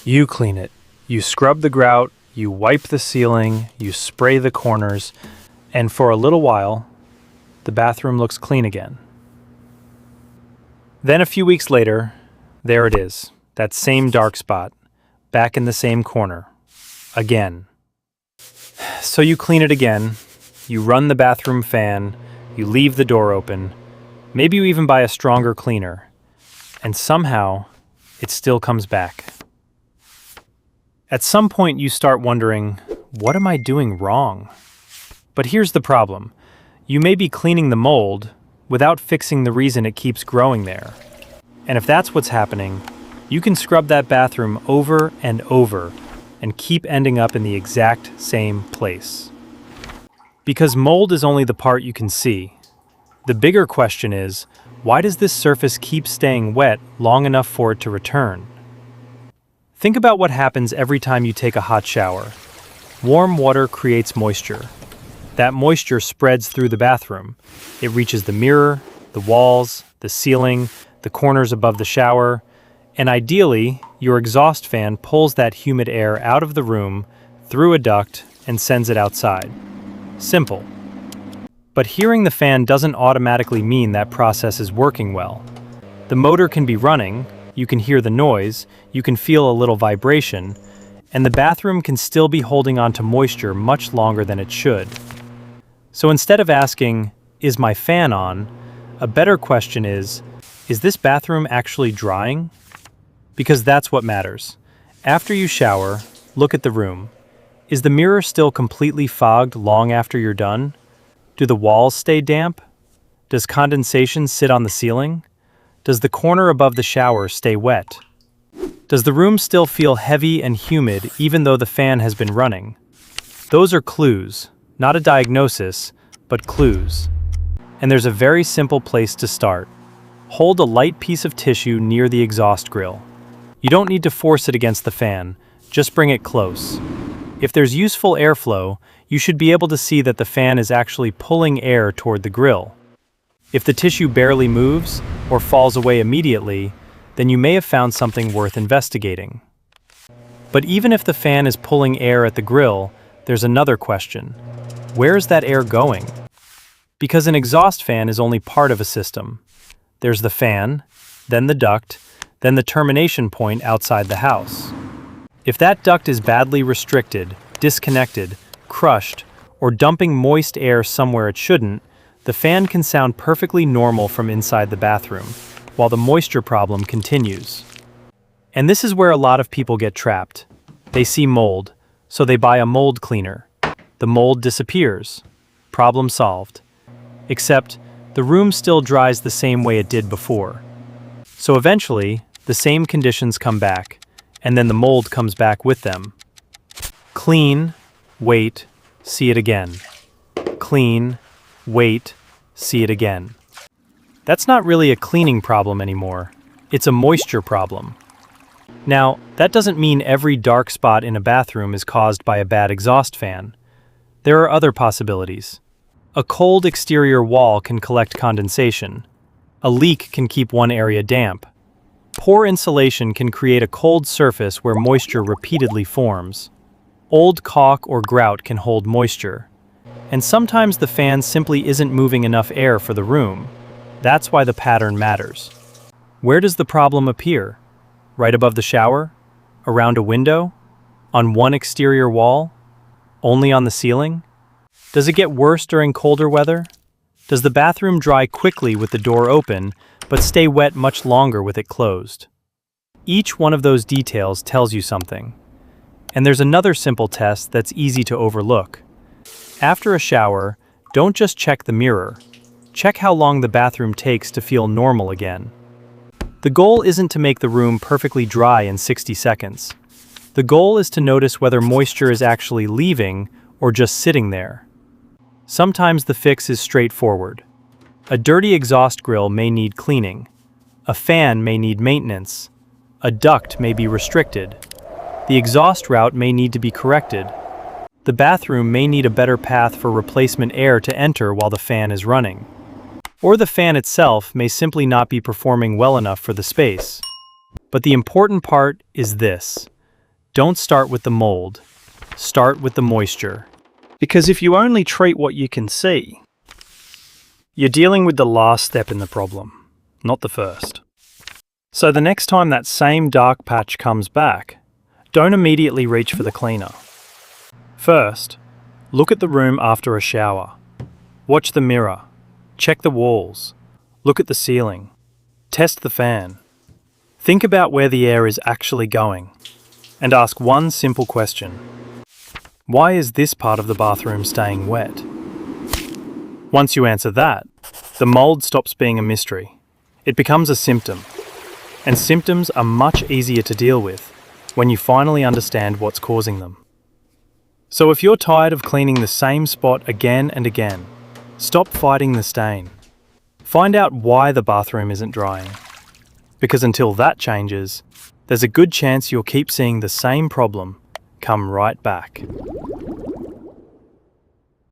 You clean it. You scrub the grout, you wipe the ceiling, you spray the corners, and for a little while, the bathroom looks clean again. Then a few weeks later, there it is, that same dark spot, back in the same corner, again. So you clean it again, you run the bathroom fan, you leave the door open, maybe you even buy a stronger cleaner, and somehow it still comes back. At some point you start wondering, what am I doing wrong? But here's the problem. You may be cleaning the mold without fixing the reason it keeps growing there. And if that's what's happening, you can scrub that bathroom over and over and keep ending up in the exact same place. Because mold is only the part you can see. The bigger question is, why does this surface keep staying wet long enough for it to return? Think about what happens every time you take a hot shower. Warm water creates moisture. That moisture spreads through the bathroom. It reaches the mirror, the walls, the ceiling, the corners above the shower, and ideally, your exhaust fan pulls that humid air out of the room through a duct and sends it outside. Simple. But hearing the fan doesn't automatically mean that process is working well. The motor can be running, you can hear the noise, you can feel a little vibration, and the bathroom can still be holding on to moisture much longer than it should. So instead of asking, is my fan on? A better question is this bathroom actually drying? Because that's what matters. After you shower, look at the room. Is the mirror still completely fogged long after you're done? Do the walls stay damp? Does condensation sit on the ceiling? Does the corner above the shower stay wet? Does the room still feel heavy and humid even though the fan has been running? Those are clues, not a diagnosis, but clues. And there's a very simple place to start. Hold a light piece of tissue near the exhaust grill. You don't need to force it against the fan, just bring it close. If there's useful airflow, you should be able to see that the fan is actually pulling air toward the grill. If the tissue barely moves or falls away immediately, then you may have found something worth investigating. But even if the fan is pulling air at the grill, there's another question. Where is that air going? Because an exhaust fan is only part of a system. There's the fan, then the duct, then the termination point outside the house. If that duct is badly restricted, disconnected, crushed, or dumping moist air somewhere it shouldn't, the fan can sound perfectly normal from inside the bathroom, while the moisture problem continues. And this is where a lot of people get trapped. They see mold, so they buy a mold cleaner. The mold disappears. Problem solved. Except, the room still dries the same way it did before. So eventually, the same conditions come back, and then the mold comes back with them. Clean, wait, see it again. Clean, wait, see it again. That's not really a cleaning problem anymore. It's a moisture problem. Now, that doesn't mean every dark spot in a bathroom is caused by a bad exhaust fan. There are other possibilities. A cold exterior wall can collect condensation. A leak can keep one area damp. Poor insulation can create a cold surface where moisture repeatedly forms. Old caulk or grout can hold moisture. And sometimes the fan simply isn't moving enough air for the room. That's why the pattern matters. Where does the problem appear? Right above the shower? Around a window? On one exterior wall? Only on the ceiling? Does it get worse during colder weather? Does the bathroom dry quickly with the door open, but stay wet much longer with it closed? Each one of those details tells you something. And there's another simple test that's easy to overlook. After a shower, don't just check the mirror. Check how long the bathroom takes to feel normal again. The goal isn't to make the room perfectly dry in 60 seconds. The goal is to notice whether moisture is actually leaving or just sitting there. Sometimes the fix is straightforward. A dirty exhaust grill may need cleaning. A fan may need maintenance. A duct may be restricted. The exhaust route may need to be corrected. The bathroom may need a better path for replacement air to enter while the fan is running. Or the fan itself may simply not be performing well enough for the space. But the important part is this. Don't start with the mold. Start with the moisture. Because if you only treat what you can see, you're dealing with the last step in the problem, not the first. So the next time that same dark patch comes back, don't immediately reach for the cleaner. First, look at the room after a shower. Watch the mirror. Check the walls. Look at the ceiling. Test the fan. Think about where the air is actually going. And ask one simple question. Why is this part of the bathroom staying wet? Once you answer that, the mold stops being a mystery. It becomes a symptom. And symptoms are much easier to deal with when you finally understand what's causing them. So if you're tired of cleaning the same spot again and again, stop fighting the stain. Find out why the bathroom isn't drying. Because until that changes, there's a good chance you'll keep seeing the same problem come right back.